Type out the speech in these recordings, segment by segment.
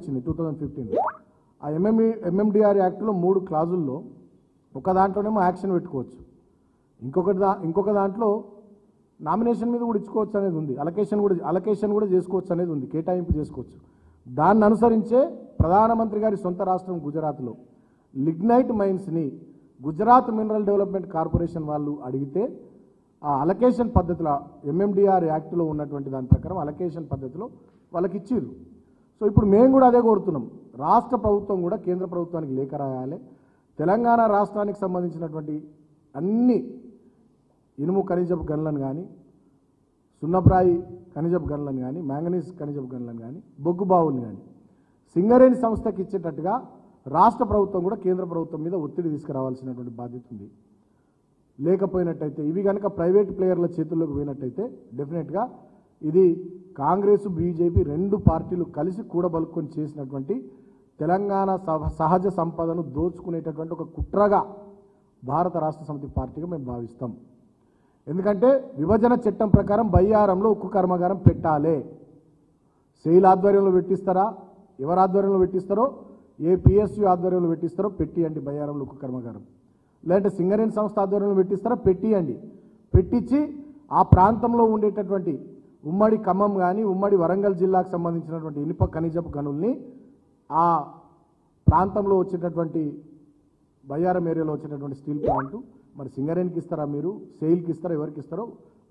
వచ్చింది 2015. ఆ ఎంఎండిఆర్ యాక్ట్లో 3 క్లాజుల్లో ఒక దాంట్లోనేమో యాక్షన్ పెట్టుకోవచ్చు, ఇంకొక దాంట్లో నామినేషన్ మీద కూడా ఇచ్చుకోవచ్చు అనేది ఉంది, అలకేషన్ కూడా చేసుకోవచ్చు అనేది ఉంది, కేటాయింపు చేసుకోవచ్చు. దాన్ని అనుసరించే ప్రధానమంత్రి గారి సొంత రాష్ట్రం గుజరాత్లో లిగ్నైట్ మైన్స్ని గుజరాత్ మినరల్ డెవలప్మెంట్ కార్పొరేషన్ వాళ్ళు అడిగితే ఆ అలకేషన్ పద్ధతిలో ఎంఎండిఆర్ యాక్ట్లో ఉన్నటువంటి దాని ప్రకారం అలకేషన్ పద్ధతిలో వాళ్ళకి ఇచ్చిర్రు. సో ఇప్పుడు మేము కూడా అదే కోరుతున్నాం, రాష్ట్ర ప్రభుత్వం కూడా కేంద్ర ప్రభుత్వానికి లేఖ రాయాలి. తెలంగాణ రాష్ట్రానికి సంబంధించినటువంటి అన్ని ఇనుము ఖనిజపు గనులను కానీ, సున్నప్రాయి ఖనిజపు గనులను కానీ, మ్యాంగనీస్ ఖనిజపు గనులను కానీ, బొగ్గు బావులను కానీ సింగరేణి సంస్థకి ఇచ్చేటట్టుగా రాష్ట్ర ప్రభుత్వం కూడా కేంద్ర ప్రభుత్వం మీద ఒత్తిడి తీసుకురావాల్సినటువంటి బాధ్యత ఉంది. లేకపోయినట్టయితే ఇవి కనుక ప్రైవేట్ ప్లేయర్ల చేతుల్లోకి పోయినట్టయితే డెఫినెట్గా ఇది కాంగ్రెస్ బీజేపీ 2 పార్టీలు కలిసి కూడబలుకొని చేసినటువంటి తెలంగాణ సహజ సంపదను దోచుకునేటటువంటి ఒక కుట్రగా భారత రాష్ట్ర సమితి పార్టీగా మేము భావిస్తాం. ఎందుకంటే విభజన చట్టం ప్రకారం బయ్యారంలో ఉక్కు కర్మాగారం పెట్టాలి. సెయిల్ ఆధ్వర్యంలో పెట్టిస్తారా, ఎవరి ఆధ్వర్యంలో పెట్టిస్తారో, ఏ పిఎస్యు ఆధ్వర్యంలో పెట్టిస్తారో పెట్టియండి బయ్యారంలో ఉక్కు కర్మాగారం. లేదంటే సింగరేణి సంస్థ ఆధ్వర్యంలో పెట్టిస్తారా పెట్టియండి. పెట్టించి ఆ ప్రాంతంలో ఉండేటటువంటి ఉమ్మడి ఖమ్మం కానీ ఉమ్మడి వరంగల్ జిల్లాకు సంబంధించినటువంటి ఇనుప ఖనిజపు గనుల్ని ఆ ప్రాంతంలో వచ్చేటటువంటి బయ్యారం ఏరియాలో వచ్చేటటువంటి స్టీల్ ప్లాంట్ మరి సింగరేణికి ఇస్తారా, మీరు సెయిల్కి ఇస్తారా, ఎవరికి ఇస్తారో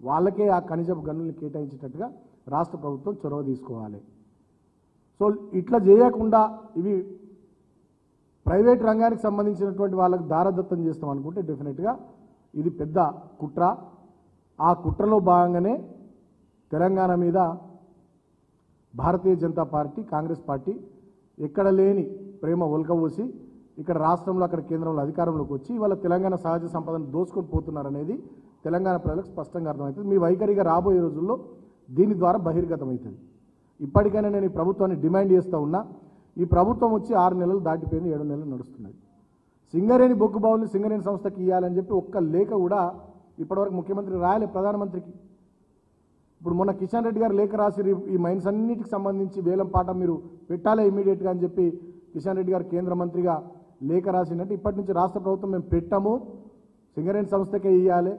వాళ్ళకే ఆ ఖనిజపు గనుల్ని కేటాయించేటట్టుగా రాష్ట్ర ప్రభుత్వం చొరవ తీసుకోవాలి. సో ఇట్లా చేయకుండా ఇవి ప్రైవేట్ రంగానికి సంబంధించినటువంటి వాళ్ళకు దారదత్తం చేస్తాం అనుకుంటే డెఫినెట్గా ఇది పెద్ద కుట్ర. ఆ కుట్రలో భాగంగానే తెలంగాణ మీద భారతీయ జనతా పార్టీ, కాంగ్రెస్ పార్టీ ఎక్కడ లేని ప్రేమ ఒలకబోసి ఇక్కడ రాష్ట్రంలో అక్కడ కేంద్రంలో అధికారంలోకి వచ్చి ఇవాళ తెలంగాణ సహజ సంపదను దోచుకొని పోతున్నారనేది తెలంగాణ ప్రజలకు స్పష్టంగా అర్థమవుతుంది. మీ వైఖరిగా రాబోయే రోజుల్లో దీని ద్వారా బహిర్గతమవుతుంది. ఇప్పటికైనా నేను ఈ ప్రభుత్వాన్ని డిమాండ్ చేస్తూ ఉన్నా, ఈ ప్రభుత్వం వచ్చి 6 నెలలు దాటిపోయింది, 7 నెలలు నడుస్తున్నది. సింగరేణి బొగ్గు బావుల్ని సింగరేణి సంస్థకి ఇవ్వాలని చెప్పి ఒక్క లేఖ కూడా ఇప్పటివరకు ముఖ్యమంత్రి రాయలే ప్రధానమంత్రికి. ఇప్పుడు మొన్న కిషన్ రెడ్డి గారు లేఖ రాసి ఈ మైన్స్ అన్నిటికి సంబంధించి వేలం పాట మీరు పెట్టాలి ఇమీడియట్గా అని చెప్పి కిషన్ రెడ్డి గారు కేంద్ర మంత్రిగా లేఖ రాసినట్టు ఇప్పటి నుంచి రాష్ట్ర ప్రభుత్వం మేము పెట్టాము, సింగరేణి సంస్థకే ఇవ్వాలి,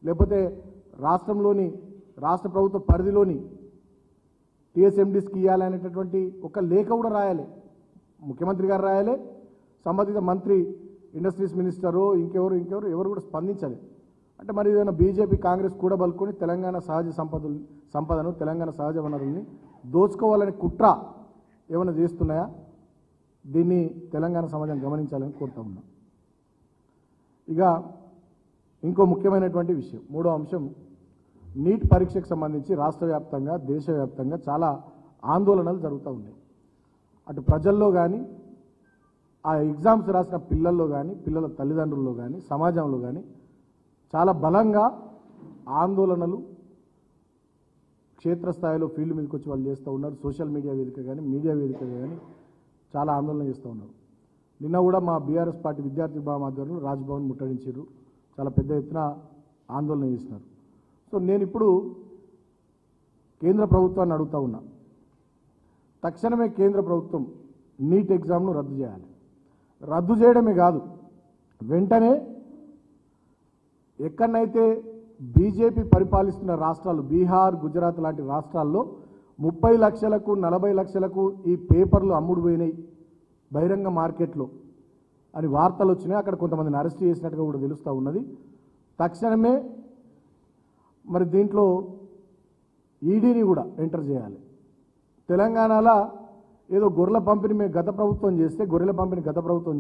లేకపోతే రాష్ట్ర ప్రభుత్వ పరిధిలోని టీఎస్ఎండీస్కి ఇవ్వాలి అనేటటువంటి ఒక లేఖ కూడా రాయాలి. ముఖ్యమంత్రి గారు రాయాలి, సంబంధిత మంత్రి ఇండస్ట్రీస్ మినిస్టరు ఎవరు కూడా స్పందించాలి. అంటే మరి ఏదైనా బీజేపీ కాంగ్రెస్ కూడా బలుకొని తెలంగాణ సహజ సంపదను తెలంగాణ సహజ వనరుల్ని దోచుకోవాలని కుట్ర ఏమైనా చేస్తున్నాయా, దీన్ని తెలంగాణ సమాజం గమనించాలని కోరుతా ఉన్నాం. ఇక ఇంకో ముఖ్యమైనటువంటి విషయం, 3వ అంశం, నీట్ పరీక్షకు సంబంధించి రాష్ట్ర వ్యాప్తంగా దేశవ్యాప్తంగా చాలా ఆందోళనలు జరుగుతూ ఉన్నాయి. అటు ప్రజల్లో కానీ, ఆ ఎగ్జామ్స్ రాసిన పిల్లల్లో కానీ, పిల్లల తల్లిదండ్రుల్లో కానీ, సమాజంలో కానీ చాలా బలంగా ఆందోళనలు క్షేత్రస్థాయిలో ఫీల్డ్ మీదకి వచ్చి వాళ్ళు చేస్తూ ఉన్నారు. సోషల్ మీడియా వేదిక కానీ, మీడియా వేదిక కానీ చాలా ఆందోళన చేస్తూ ఉన్నారు. నిన్న కూడా మా బీఆర్ఎస్ పార్టీ విద్యార్థి విభాగం ఆధ్వర్యంలో రాజ్భవన్ ముట్టడించారు, చాలా పెద్ద ఎత్తున ఆందోళన చేసినారు. సో నేను ఇప్పుడు కేంద్ర ప్రభుత్వాన్ని అడుగుతా ఉన్నా, తక్షణమే కేంద్ర ప్రభుత్వం నీట్ ఎగ్జామ్ను రద్దు చేయాలి. రద్దు చేయడమే కాదు, వెంటనే ఎక్కడనైతే బీజేపీ పరిపాలిస్తున్న రాష్ట్రాలు బీహార్, గుజరాత్ లాంటి రాష్ట్రాల్లో 30 లక్షలకు 40 లక్షలకు ఈ పేపర్లు అమ్ముడు పోయినాయి బహిరంగ మార్కెట్లో అని వార్తలు వచ్చినాయి. అక్కడ కొంతమందిని అరెస్ట్ చేసినట్టుగా కూడా తెలుస్తూ ఉన్నది. తక్షణమే మరి దీంట్లో ఈడీని కూడా ఎంటర్ చేయాలి. తెలంగాణలో ఏదో గొర్రెల పంపిణీ మేము గత ప్రభుత్వం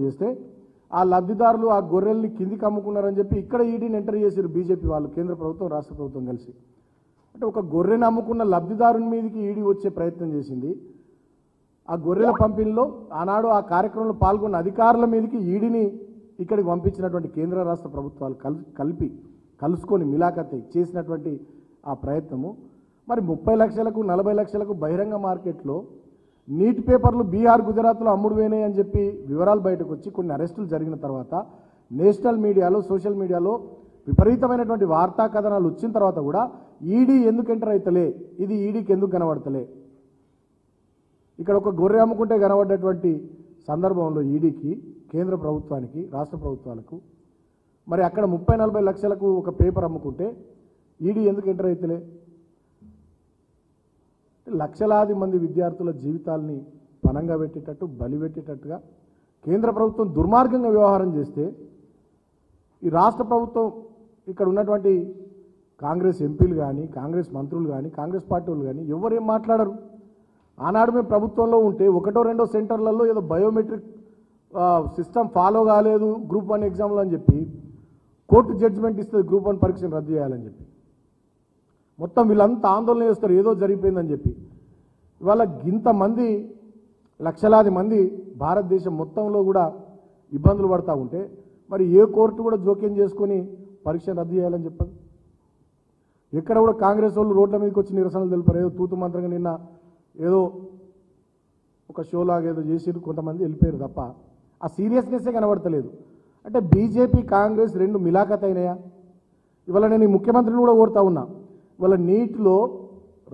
చేస్తే ఆ లబ్ధిదారులు ఆ గొర్రెల్ని కిందికి అమ్ముకున్నారని చెప్పి ఇక్కడ ఈడీని ఎంటర్ చేశారు బీజేపీ వాళ్ళు, కేంద్ర ప్రభుత్వం రాష్ట్ర ప్రభుత్వం కలిసి. అంటే ఒక గొర్రెని అమ్ముకున్న లబ్ధిదారుని మీదకి ఈడీ వచ్చే ప్రయత్నం చేసింది. ఆ గొర్రెల పంపిణీలో ఆనాడు ఆ కార్యక్రమంలో పాల్గొన్న అధికారుల మీదకి ఈడీని ఇక్కడికి పంపించినటువంటి కేంద్ర రాష్ట్ర ప్రభుత్వాలు కలుసుకొని మిలాఖత్ చేసినటువంటి ఆ ప్రయత్నము మరి 30 లక్షలకు 40 లక్షలకు బహిరంగ మార్కెట్లో నీట్ పేపర్లు బీహార్, గుజరాత్లో అమ్ముడు పోయినాయి అని చెప్పి వివరాలు బయటకు వచ్చి కొన్ని అరెస్టులు జరిగిన తర్వాత నేషనల్ మీడియాలో, సోషల్ మీడియాలో విపరీతమైనటువంటి వార్తా కథనాలు వచ్చిన తర్వాత కూడా ఈడీ ఎందుకు ఎంటర్ అవుతలే, ఇది ఈడీకి ఎందుకు కనబడతలే, ఇక్కడ ఒక గొర్రె అమ్ముకుంటే కనబడ్డటువంటి సందర్భంలో ఈడీకి, కేంద్ర ప్రభుత్వానికి, రాష్ట్ర ప్రభుత్వాలకు మరి అక్కడ 30-40 లక్షలకు ఒక పేపర్ అమ్ముకుంటే ఈడీ ఎందుకు ఎంటర్ అవుతలే? లక్షలాది మంది విద్యార్థుల జీవితాల్ని పణంగా పెట్టేటట్టు, బలి పెట్టేటట్టుగా కేంద్ర ప్రభుత్వం దుర్మార్గంగా వ్యవహారం చేస్తే ఈ రాష్ట్ర ప్రభుత్వం ఇక్కడ ఉన్నటువంటి కాంగ్రెస్ ఎంపీలు కానీ, కాంగ్రెస్ మంత్రులు కానీ, కాంగ్రెస్ పార్టీ వాళ్ళు కానీ ఎవరేం మాట్లాడరు. ఆనాడు మేము ప్రభుత్వంలో ఉంటే 1-2 సెంటర్లలో ఏదో బయోమెట్రిక్ సిస్టమ్ ఫాలో కాలేదు గ్రూప్ 1 ఎగ్జామ్లో అని చెప్పి కోర్టు జడ్జిమెంట్ ఇస్తుంది గ్రూప్ 1 పరీక్షను రద్దు చేయాలని చెప్పి. మొత్తం వీళ్ళంతా ఆందోళన చేస్తారు ఏదో జరిగిపోయిందని చెప్పి. ఇవాళ ఇంతమంది లక్షలాది మంది భారతదేశం మొత్తంలో కూడా ఇబ్బందులు పడతా ఉంటే మరి ఏ కోర్టు కూడా జోక్యం చేసుకొని పరీక్షను రద్దు చేయాలని చెప్పదు. ఎక్కడ కూడా కాంగ్రెస్ వాళ్ళు రోడ్ల మీదకి వచ్చి నిరసనలు తెలిపారు. ఏదో తూతు మంత్రంగా నిన్న ఏదో ఒక షోలాగా ఏదో చేసి కొంతమంది వెళ్ళిపోయారు తప్ప ఆ సీరియస్నెస్సే కనబడతలేదు. అంటే బీజేపీ కాంగ్రెస్ రెండు మిలాఖత్ అయినాయా? ఇవాళ నేను ఈ ముఖ్యమంత్రిని కూడా కోరుతా ఉన్నా, ఇవాళ నీట్లో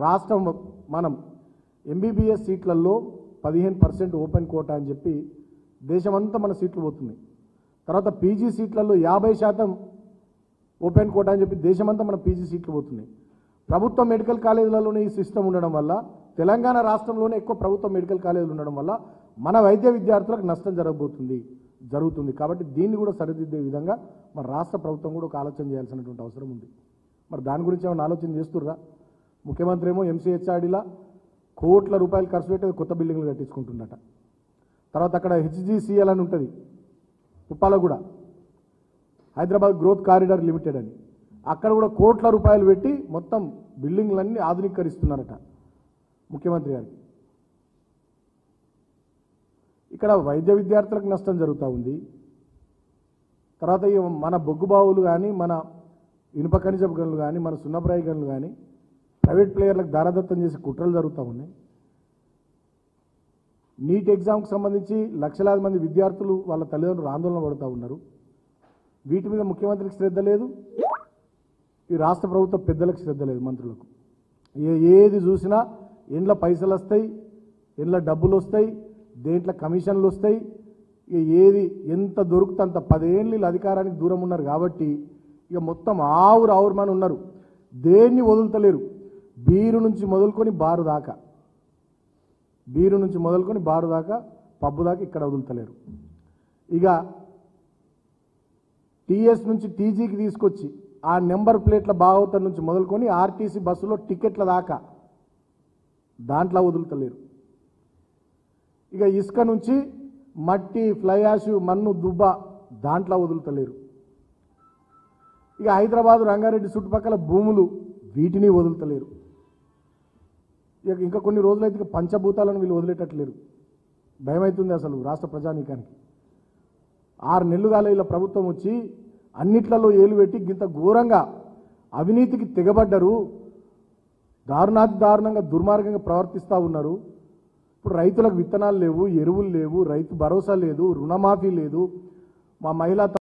రాష్ట్రం మనం ఎంబీబీఎస్ సీట్లలో 15% ఓపెన్ కోటా అని చెప్పి దేశమంతా మన సీట్లు పోతున్నాయి. తర్వాత పీజీ సీట్లలో 50% ఓపెన్ కోటా అని చెప్పి దేశమంతా మన పీజీ సీట్లు పోతున్నాయి. ప్రభుత్వ మెడికల్ కాలేజీలలోనే ఈ సిస్టమ్ ఉండడం వల్ల, తెలంగాణ రాష్ట్రంలోనే ఎక్కువ ప్రభుత్వ మెడికల్ కాలేజీలు ఉండడం వల్ల మన వైద్య విద్యార్థులకు నష్టం జరుగుతుంది. కాబట్టి దీన్ని కూడా సరిదిద్దే విధంగా మన రాష్ట్ర ప్రభుత్వం కూడా ఒక ఆలోచన చేయాల్సినటువంటి అవసరం ఉంది. మరి దాని గురించి ఏమైనా ఆలోచన చేస్తుర్రా? ముఖ్యమంత్రి ఏమో ఎంసీహెచ్ఆర్డీలా కోట్ల రూపాయలు ఖర్చు పెట్టి కొత్త బిల్డింగ్లు కట్టించుకుంటుందట. తర్వాత అక్కడ హెచ్జిసిఎల్ అని ఉంటుంది Uppalaguda, Hyderabad growth corridor limited అని, అక్కడ కూడా కోట్ల రూపాయలు పెట్టి మొత్తం బిల్డింగ్లన్నీ ఆధునీకరిస్తున్నారట ముఖ్యమంత్రి గారికి. ఇక్కడ వైద్య విద్యార్థులకు నష్టం జరుగుతూ ఉంది. తర్వాత మన బొగ్గు బావులు కానీ, మన ఇనుప ఖనిజ గనులు కానీ, మన సున్నప్రాయ గనులు కానీ ప్రైవేట్ ప్లేయర్లకు దారదత్తం చేసి కుట్రలు జరుగుతూ ఉన్నాయి. నీట్ ఎగ్జామ్కి సంబంధించి లక్షలాది మంది విద్యార్థులు వాళ్ళ తల్లిదండ్రులు ఆందోళన పడుతూ ఉన్నారు. వీటి మీద ముఖ్యమంత్రికి శ్రద్ధ లేదు, ఈ రాష్ట్ర ప్రభుత్వ పెద్దలకు శ్రద్ధ లేదు, మంత్రులకు. ఏది చూసినా ఎండ్ల పైసలు వస్తాయి, ఎండ్ల డబ్బులు వస్తాయి, దేంట్లో కమిషన్లు వస్తాయి. ఇక ఏది ఎంత దొరుకుతే అంత 10 ఏళ్ళు అధికారానికి దూరం ఉన్నారు కాబట్టి ఇక మొత్తం ఆవురమని ఉన్నారు. దేన్ని వదులుతలేరు. బీరు నుంచి మొదలుకొని బారు దాకా పబ్బు దాకా ఇక్కడ వదులుతలేరు. ఇక టీఎస్ నుంచి టీజీకి తీసుకొచ్చి ఆ నెంబర్ ప్లేట్ల భాగవతం నుంచి మొదలుకొని ఆర్టీసీ బస్సులో టికెట్ల దాకా దాంట్లో వదులుతలేరు. ఇక ఇసుక నుంచి మట్టి, ఫ్లై యాష్, మన్ను, దుబ్బ దాంట్లో వదులుతలేరు. ఇక హైదరాబాద్, రంగారెడ్డి చుట్టుపక్కల భూములు వీటిని వదులుతలేరు. ఇక ఇంకా కొన్ని రోజులైతే ఇక పంచభూతాలను వీళ్ళు వదిలేటట్లేరు. భయమవుతుంది అసలు రాష్ట్ర ప్రజానీకానికి. 6 నెలలు కాలే ఇలా ప్రభుత్వం వచ్చి అన్నిట్లలో ఏలు పెట్టి ఇంత ఘోరంగా అవినీతికి తెగబడ్డరు, దారుణంగా దుర్మార్గంగా ప్రవర్తిస్తూ ఉన్నారు. ఇప్పుడు రైతులకు విత్తనాలు లేవు, ఎరువులు లేవు, రైతు భరోసా లేదు, రుణమాఫీ లేదు. మా మహిళా